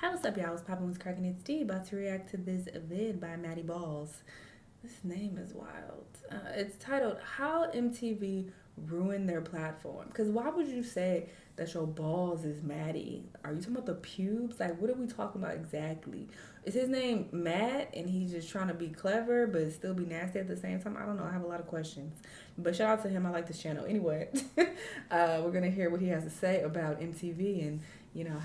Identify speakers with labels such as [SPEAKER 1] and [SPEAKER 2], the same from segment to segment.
[SPEAKER 1] Hey, what's up, y'all? What's poppin'? What's cracking? It's D. About to react to this vid by Maddie Balls. This name is wild. It's titled "How MTV Ruined Their Platform." Because why would you say that your balls is Maddie? Are you talking about the pubes? Like, what are we talking about exactly? Is his name Matt and he's just trying to be clever but still be nasty at the same time? I don't know. I have a lot of questions. But shout out to him. I like this channel. Anyway, we're going to hear what he has to say about MTV and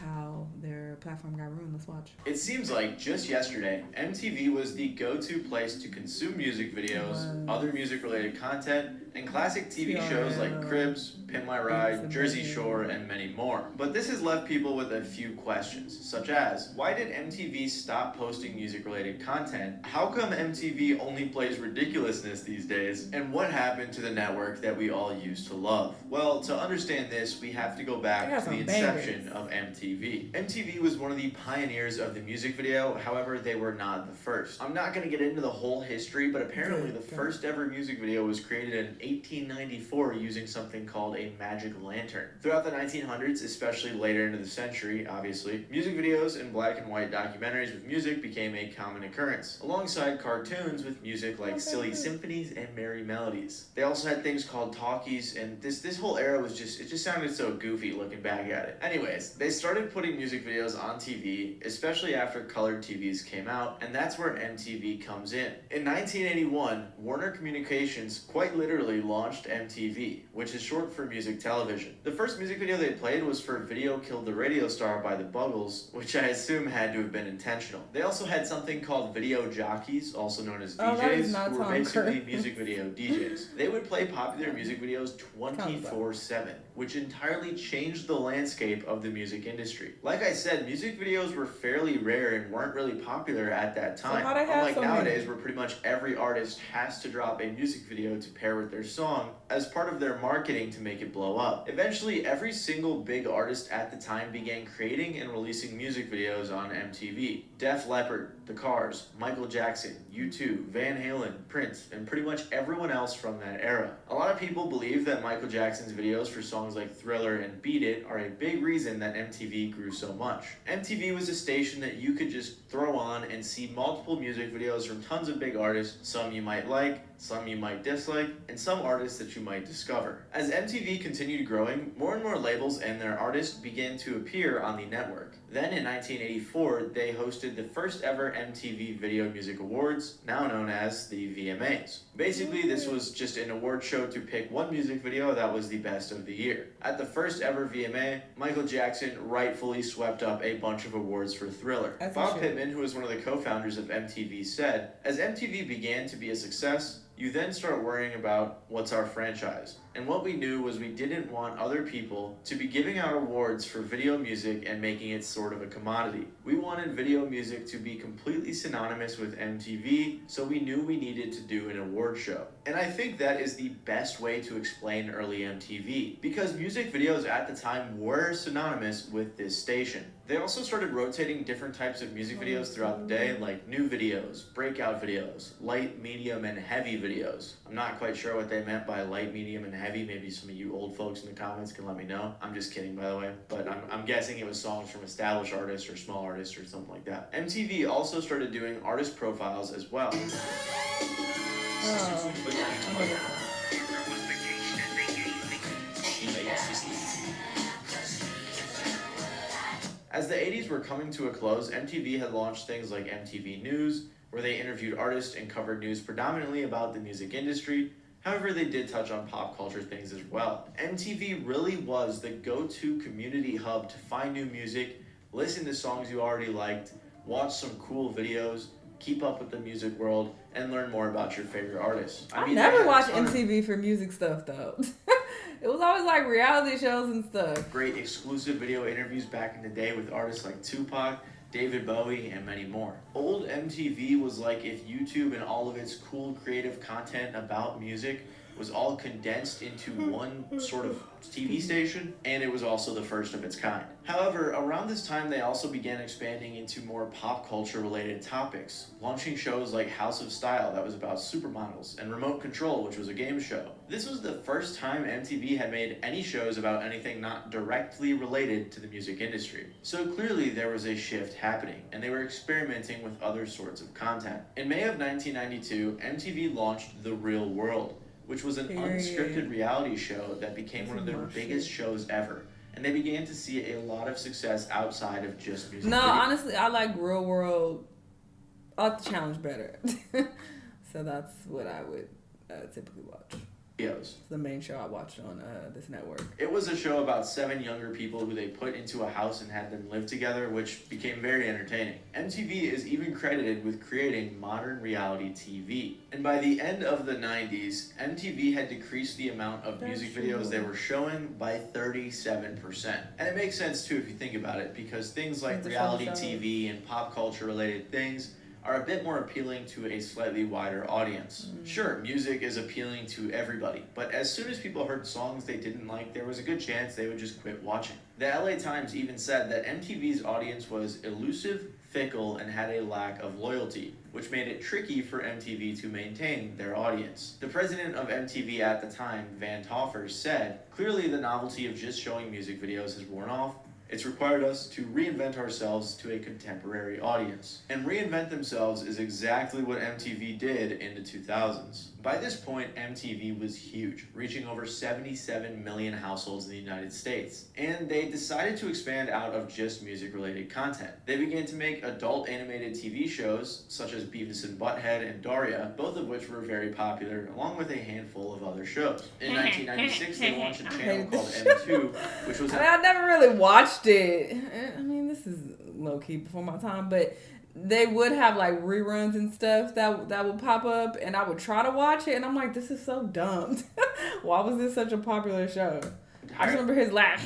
[SPEAKER 1] how their platform got ruined. Let's watch.
[SPEAKER 2] It seems like just yesterday, MTV was the go-to place to consume music videos, other music-related content, and classic TV shows like Cribs, Pimp My Ride, Jersey Shore, and many more. But this has left people with a few questions, such as, why did MTV stop posting music-related content? How come MTV only plays Ridiculousness these days? And what happened to the network that we all used to love? Well, to understand this, we have to go back to the inception of MTV. MTV was one of the pioneers of the music video, however, they were not the first. I'm not going to get into the whole history, but apparently the first ever music video was created in 1894 using something called a magic lantern. Throughout the 1900s, especially later into the century, obviously, music videos and black and white documentaries with music became a common occurrence, alongside cartoons with music like silly symphonies and merry melodies. They also had things called talkies, and this whole era was it just sounded so goofy looking back at it. Anyways, they started putting music videos on TV, especially after colored TVs came out, and that's where MTV comes in. In 1981, Warner Communications quite literally launched MTV, which is short for music television. The first music video they played was for Video Killed the Radio Star by the Buggles, which I assume had to have been intentional. They also had something called video jockeys, also known as DJs, who were basically music video DJs. They would play popular music videos 24/7, which entirely changed the landscape of the music industry. Like I said, music videos were fairly rare and weren't really popular at that time. Unlike nowadays, where pretty much every artist has to drop a music video to pair with their song as part of their marketing to make it blow up. Eventually, every single big artist at the time began creating and releasing music videos on MTV. Def Leppard, The Cars, Michael Jackson, U2, Van Halen, Prince, and pretty much everyone else from that era. A lot of people believe that Michael Jackson's videos for songs like Thriller and Beat It are a big reason that MTV grew so much. MTV was a station that you could just throw on and see multiple music videos from tons of big artists, some you might like, some you might dislike, and some artists that you might discover. As MTV continued growing, more and more labels and their artists began to appear on the network. Then in 1984, they hosted the first ever MTV Video Music Awards, now known as the VMAs. Basically, this was just an award show to pick one music video that was the best of the year. At the first ever VMA, Michael Jackson rightfully swept up a bunch of awards for Thriller. Bob Pittman, who was one of the co-founders of MTV, said, "As MTV began to be a success, you then start worrying about what's our franchise. And what we knew was we didn't want other people to be giving out awards for video music and making it sort of a commodity. We wanted video music to be completely synonymous with MTV, so we knew we needed to do an award show." And I think that is the best way to explain early MTV, because music videos at the time were synonymous with this station. They also started rotating different types of music videos throughout the day, like new videos, breakout videos, light, medium, and heavy videos. I'm not quite sure what they meant by light, medium, and heavy. Maybe some of you old folks in the comments can let me know. I'm just kidding, by the way. But I'm guessing it was songs from established artists or small artists or something like that. MTV also started doing artist profiles as well. As the 80s were coming to a close, MTV had launched things like MTV News, where they interviewed artists and covered news predominantly about the music industry. However, they did touch on pop culture things as well. MTV really was the go-to community hub to find new music, listen to songs you already liked, watch some cool videos, keep up with the music world, and learn more about your favorite artists.
[SPEAKER 1] I never watched MTV for music stuff, though. It was always like reality shows and stuff.
[SPEAKER 2] Great exclusive video interviews back in the day with artists like Tupac, David Bowie, and many more. Old MTV was like if YouTube and all of its cool creative content about music was all condensed into one sort of TV station, and it was also the first of its kind. However, around this time they also began expanding into more pop culture related topics, launching shows like House of Style that was about supermodels, and Remote Control, which was a game show. This was the first time MTV had made any shows about anything not directly related to the music industry. So clearly there was a shift happening, and they were experimenting with other sorts of content. In May of 1992, MTV launched The Real World, which was an unscripted reality show that became one of their biggest shows ever. And they began to see a lot of success outside of just music.
[SPEAKER 1] No, honestly, I like Real World. I like The Challenge better. So that's what I would typically watch. It's the main show I watched on this network.
[SPEAKER 2] It was a show about 7 younger people who they put into a house and had them live together, which became very entertaining. MTV is even credited with creating modern reality TV. And by the end of the 90s, MTV had decreased the amount of music videos they were showing by 37%. And it makes sense too if you think about it, because things like reality TV and pop culture related things are a bit more appealing to a slightly wider audience. Sure, music is appealing to everybody, but as soon as people heard songs they didn't like, there was a good chance they would just quit watching. The LA Times even said that MTV's audience was elusive, fickle, and had a lack of loyalty, which made it tricky for MTV to maintain their audience. The president of MTV at the time, Van Toffers, said, "Clearly the novelty of just showing music videos has worn off. It's required us to reinvent ourselves to a contemporary audience." And reinvent themselves is exactly what MTV did in the 2000s. By this point, MTV was huge, reaching over 77 million households in the United States. And they decided to expand out of just music-related content. They began to make adult animated TV shows, such as Beavis and Butthead and Daria, both of which were very popular, along with a handful of other shows. In 1996, they launched a channel called M2, which was...
[SPEAKER 1] I never really watched it. I mean, this is low-key before my time, but they would have like reruns and stuff that would pop up, and I would try to watch it, and I'm like, this is so dumb. Why was this such a popular show? I just remember his laugh.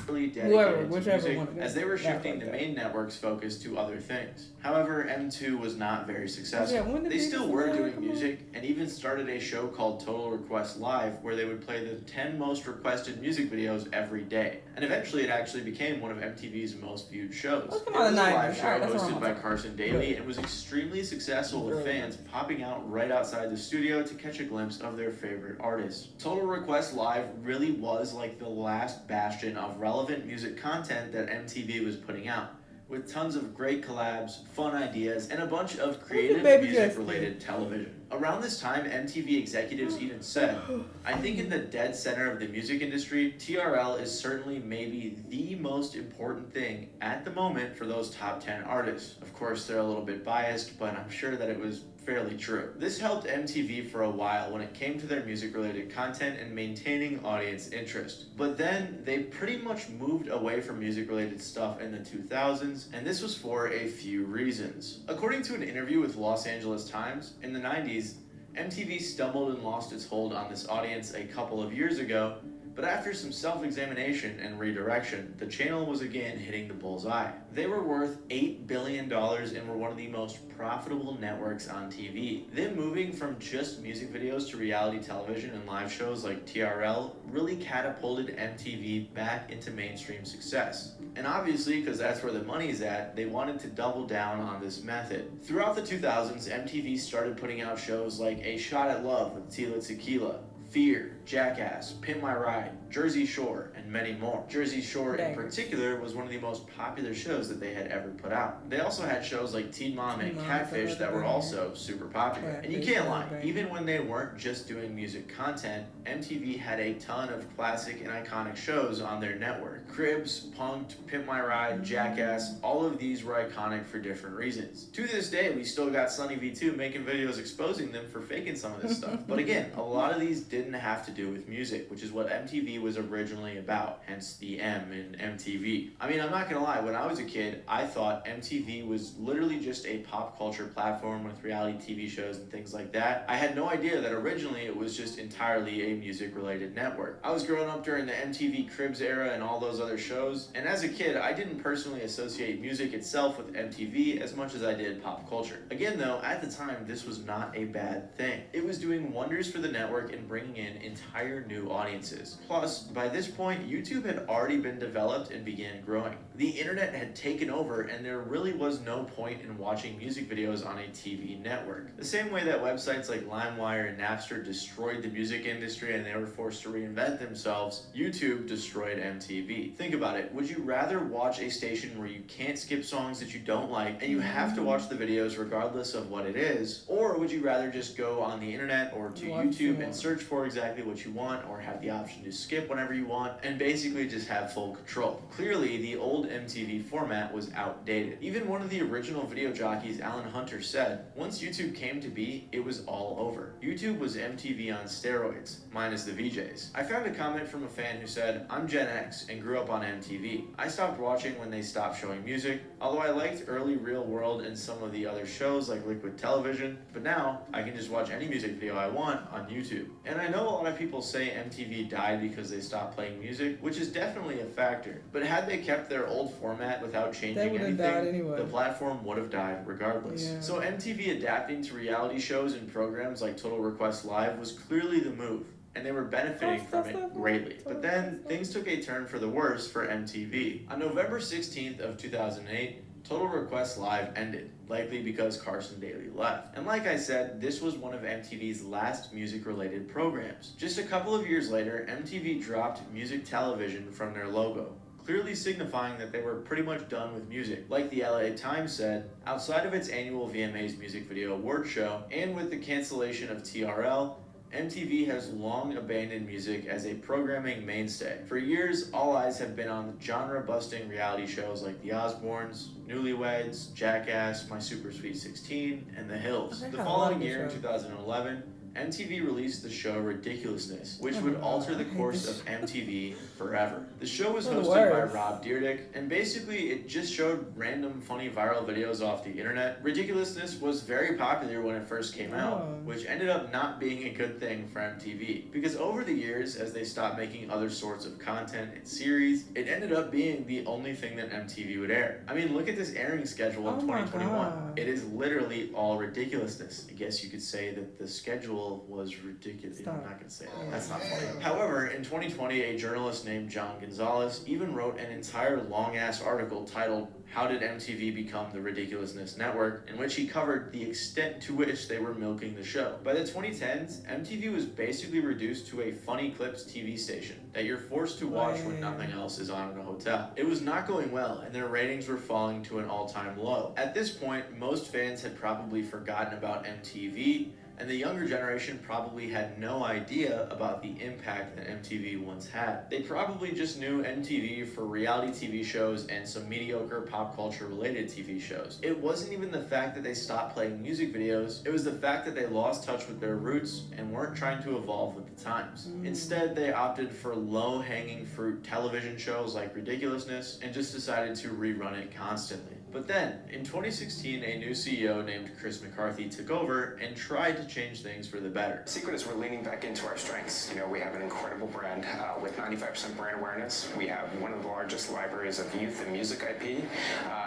[SPEAKER 2] Whichever one. As they were shifting the main network's focus to other things. However, M2 was not very successful. They still were doing music, and even started a show called Total Request Live, where they would play the 10 most requested music videos every day. And eventually it actually became one of MTV's most viewed shows. It was a live show hosted by Carson Daly, and was extremely successful with fans popping out right outside the studio to catch a glimpse of their favorite artists. Total Request Live really was like the last bastion of relevant music content that MTV was putting out, with tons of great collabs, fun ideas, and a bunch of creative music-related television. Around this time, MTV executives even said, "I think in the dead center of the music industry, TRL is certainly maybe the most important thing at the moment for those top 10 artists." Of course, they're a little bit biased, but I'm sure that it was fairly true. This helped MTV for a while when it came to their music-related content and maintaining audience interest. But then they pretty much moved away from music-related stuff in the 2000s, and this was for a few reasons. According to an interview with Los Angeles Times, in the 90s, MTV stumbled and lost its hold on this audience a couple of years ago, but after some self-examination and redirection, the channel was again hitting the bullseye. They were worth $8 billion and were one of the most profitable networks on TV. Them moving from just music videos to reality television and live shows like TRL really catapulted MTV back into mainstream success. And obviously, because that's where the money's at, they wanted to double down on this method. Throughout the 2000s, MTV started putting out shows like A Shot at Love with Tila Tequila, Fear, Jackass, Pimp My Ride, Jersey Shore, and many more. Jersey Shore in particular was one of the most popular shows that they had ever put out. They also had shows like Teen Mom and Catfish that were also super popular. And you can't lie, even when they weren't just doing music content, MTV had a ton of classic and iconic shows on their network. Cribs, Punk'd, Pimp My Ride, Jackass, all of these were iconic for different reasons. To this day, we still got Sunny V2 making videos exposing them for faking some of this stuff. But again, a lot of these didn't have to do with music, which is what MTV was originally about, hence the M in MTV. I mean, I'm not gonna lie, when I was a kid, I thought MTV was literally just a pop culture platform with reality TV shows and things like that. I had no idea that originally it was just entirely a music-related network. I was growing up during the MTV Cribs era and all those other shows, and as a kid, I didn't personally associate music itself with MTV as much as I did pop culture. Again though, at the time, this was not a bad thing. It was doing wonders for the network and bringing in entire new audiences. Plus, by this point, YouTube had already been developed and began growing. The internet had taken over and there really was no point in watching music videos on a TV network. The same way that websites like LimeWire and Napster destroyed the music industry and they were forced to reinvent themselves, YouTube destroyed MTV. Think about it, would you rather watch a station where you can't skip songs that you don't like and you have to watch the videos regardless of what it is, or would you rather just go on the internet or to YouTube and search for exactly what you want, or have the option to skip whenever you want and basically just have full control? Clearly, the old MTV format was outdated. Even one of the original video jockeys, Alan Hunter, said, once YouTube came to be, it was all over. YouTube was MTV on steroids, minus the VJs. I found a comment from a fan who said, I'm Gen X and grew up on MTV. I stopped watching when they stopped showing music, although I liked early Real World and some of the other shows like Liquid Television, but now I can just watch any music video I want on YouTube. And I know a lot of people say MTV died because they stopped playing music, which is definitely a factor, but had they kept their old format without changing anything, the platform would have died regardless. Yeah. So MTV adapting to reality shows and programs like Total Request Live was clearly the move, and they were benefiting from it greatly. But then things took a turn for the worse for MTV. On November 16th of 2008, Total Request Live ended, likely because Carson Daly left. And like I said, this was one of MTV's last music-related programs. Just a couple of years later, MTV dropped music television from their logo, clearly signifying that they were pretty much done with music. Like the LA Times said, outside of its annual VMAs Music Video Award show, and with the cancellation of TRL, MTV has long abandoned music as a programming mainstay. For years, all eyes have been on genre-busting reality shows like The Osbournes, Newlyweds, Jackass, My Super Sweet 16, and The Hills. The following year, in 2011, MTV released the show Ridiculousness, which would alter the course of MTV forever. The show was hosted by Rob Dyrdek, and basically it just showed random funny viral videos off the internet. Ridiculousness was very popular when it first came out, which ended up not being a good thing for MTV, because over the years, as they stopped making other sorts of content and series, it ended up being the only thing that MTV would air. I mean, look at this airing schedule in 2021. It is literally all ridiculousness. I guess you could say that the schedule was ridiculous. I'm not gonna say that. That's not funny. However, in 2020, a journalist named John Gonzalez even wrote an entire long-ass article titled How Did MTV Become the Ridiculousness Network, in which he covered the extent to which they were milking the show. By the 2010s, MTV was basically reduced to a funny clips TV station that you're forced to watch when nothing else is on in a hotel. It was not going well, and their ratings were falling to an all-time low. At this point, most fans had probably forgotten about MTV, and the younger generation probably had no idea about the impact that MTV once had. They probably just knew MTV for reality TV shows and some mediocre pop culture related TV shows. It wasn't even the fact that they stopped playing music videos, it was the fact that they lost touch with their roots and weren't trying to evolve with the times. Instead, they opted for low-hanging fruit television shows like Ridiculousness and just decided to rerun it constantly. But then, in 2016, a new CEO named Chris McCarthy took over and tried to change things for the better.
[SPEAKER 3] The secret is we're leaning back into our strengths. You know, we have an incredible brand with 95% brand awareness. We have one of the largest libraries of youth and music IP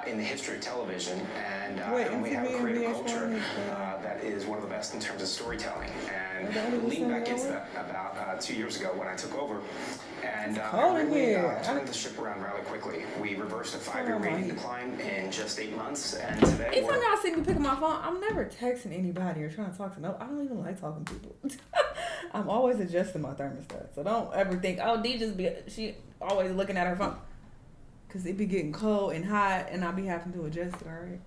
[SPEAKER 3] in the history of television, and we have a creative culture that is one of the best in terms of storytelling. And we leaned back into that about 2 years ago when I took over, and really turned the ship around rather quickly. We reversed a 5-year rating decline in just 8 months, and today
[SPEAKER 1] anytime y'all see me picking my phone, I'm never texting anybody or trying to talk to I don't even like talking to people. I'm always adjusting my thermostat, so don't ever think, oh, she always looking at her phone, because it be getting cold and hot and I'll be having to adjust it. All right,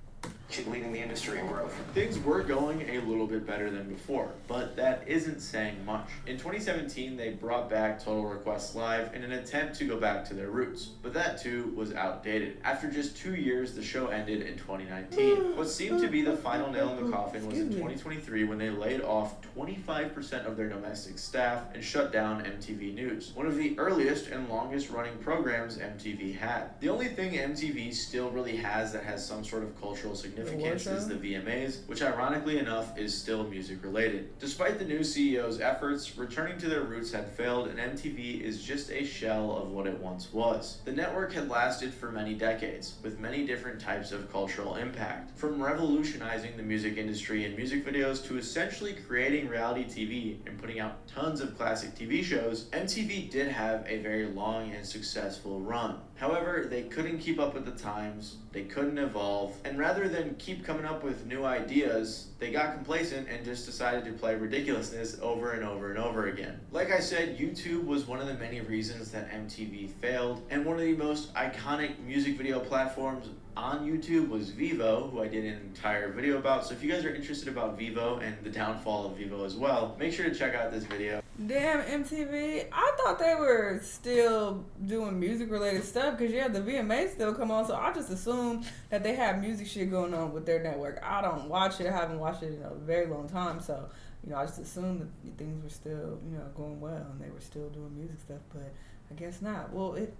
[SPEAKER 3] leading the industry in growth.
[SPEAKER 2] Things were going a little bit better than before, but that isn't saying much. In 2017, they brought back Total Request Live in an attempt to go back to their roots, but that too was outdated. After just 2 years, the show ended in 2019. What seemed to be the final nail in the coffin was in 2023 when they laid off 25% of their domestic staff and shut down MTV News, one of the earliest and longest running programs MTV had. The only thing MTV still really has that has some sort of cultural significance is the VMAs, which ironically enough is still music related. Despite the new CEO's efforts, returning to their roots had failed, and MTV is just a shell of what it once was. The network had lasted for many decades, with many different types of cultural impact, from revolutionizing the music industry and music videos to essentially creating reality TV and putting out tons of classic TV shows. MTV did have a very long and successful run. However, they couldn't keep up with the times, they couldn't evolve, and rather than keep coming up with new ideas, they got complacent and just decided to play Ridiculousness over and over and over again. Like I said, YouTube was one of the many reasons that MTV failed, and one of the most iconic music video platforms on YouTube was Vivo, who I did an entire video about. So if you guys are interested about Vivo and the downfall of Vivo as well, make sure to check out this video.
[SPEAKER 1] Damn, MTV. I thought they were still doing music related stuff because, yeah, the VMAs still come on. So I just assumed that they have music shit going on with their network. I don't watch it. I haven't watched it in a very long time. So, I just assumed that things were still, going well and they were still doing music stuff. But I guess not. Well, it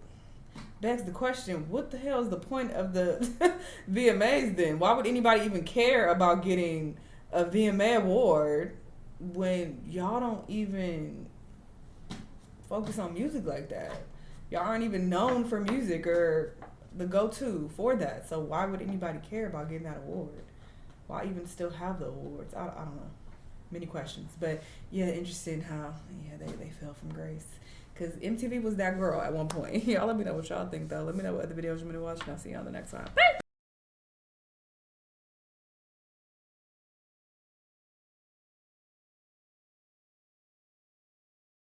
[SPEAKER 1] begs the question, what the hell is the point of the VMAs then? Why would anybody even care about getting a VMA award when y'all don't even focus on music like that? Y'all aren't even known for music or the go-to for that. So why would anybody care about getting that award? Why even still have the awards? I don't know. Many questions. But yeah, interesting how they fell from grace. Because MTV was that girl at one point. Y'all let me know what y'all think, though. Let me know what other videos you want me to watch, and I'll see you on the next time.